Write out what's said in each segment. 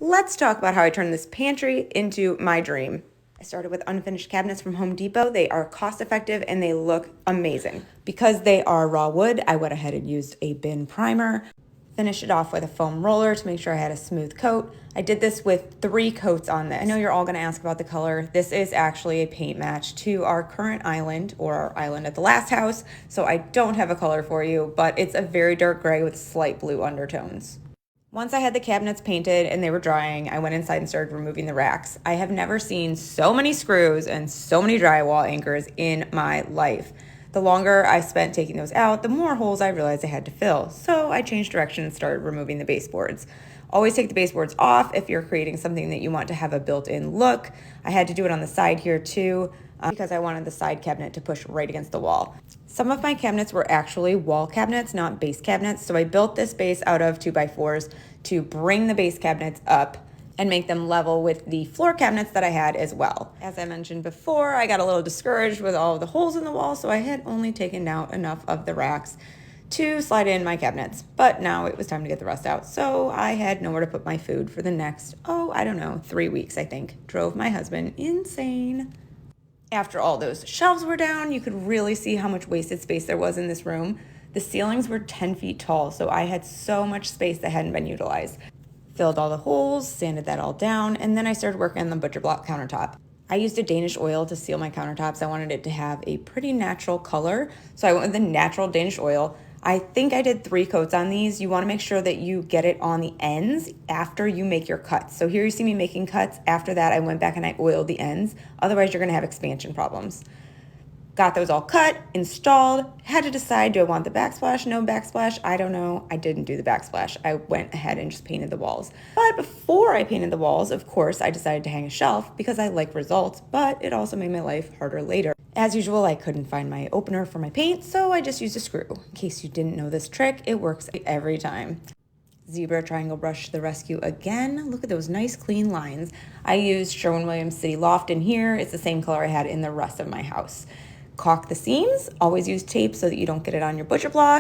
Let's talk about how I turned this pantry into my dream. I started with unfinished cabinets from Home Depot. They are cost effective and they look amazing. Because they are raw wood, I went ahead and used a bin primer, finished it off with a foam roller to make sure I had a smooth coat. I did this with 3 coats on this. I know you're all gonna ask about the color. This is actually a paint match to our current island, or our island at the last house, so I don't have a color for you, but it's a very dark gray with slight blue undertones. Once I had the cabinets painted and they were drying, I went inside and started removing the racks. I have never seen so many screws and so many drywall anchors in my life. The longer I spent taking those out, the more holes I realized I had to fill. So I changed direction and started removing the baseboards. Always take the baseboards off if you're creating something that you want to have a built-in look. I had to do it on the side here too, because I wanted the side cabinet to push right against the wall. Some of my cabinets were actually wall cabinets, not base cabinets, so I built this base out of 2x4s to bring the base cabinets up and make them level with the floor cabinets that I had as well. As I mentioned before, I got a little discouraged with all of the holes in the wall, so I had only taken out enough of the racks to slide in my cabinets. But now it was time to get the rest out, so I had nowhere to put my food for the next, 3 weeks, I think. Drove my husband insane. After all those shelves were down, you could really see how much wasted space there was in this room. The ceilings were 10 feet tall, so I had so much space that hadn't been utilized. Filled all the holes, sanded that all down, and then I started working on the butcher block countertop. I used a Danish oil to seal my countertops. I wanted it to have a pretty natural color, so I went with the natural Danish oil. I think I did 3 coats on these. You want to make sure that you get it on the ends after you make your cuts. So here you see me making cuts. After that, I went back and I oiled the ends. Otherwise, you're going to have expansion problems. Got those all cut, installed, had to decide, do I want the backsplash, no backsplash? I don't know. I didn't do the backsplash. I went ahead and just painted the walls. But before I painted the walls, of course, I decided to hang a shelf because I like results, but it also made my life harder later. As usual, I couldn't find my opener for my paint, so I just used a screw. In case you didn't know this trick, it works every time. Zebra triangle brush to the rescue again. Look at those nice clean lines. I used Sherwin-Williams City Loft in here. It's the same color I had in the rest of my house. Caulk the seams. Always use tape so that you don't get it on your butcher block.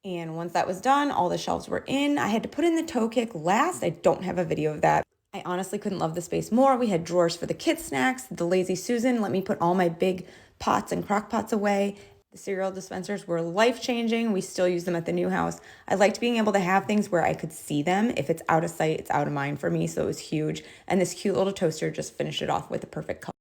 And once that was done, all the shelves were in. I had to put in the toe kick last. I don't have a video of that. I honestly couldn't love the space more. We had drawers for the kids' snacks. The Lazy Susan let me put all my big pots and crock pots away. The cereal dispensers were life-changing. We still use them at the new house. I liked being able to have things where I could see them. If it's out of sight, it's out of mind for me, so it was huge. And this cute little toaster just finished it off with the perfect color.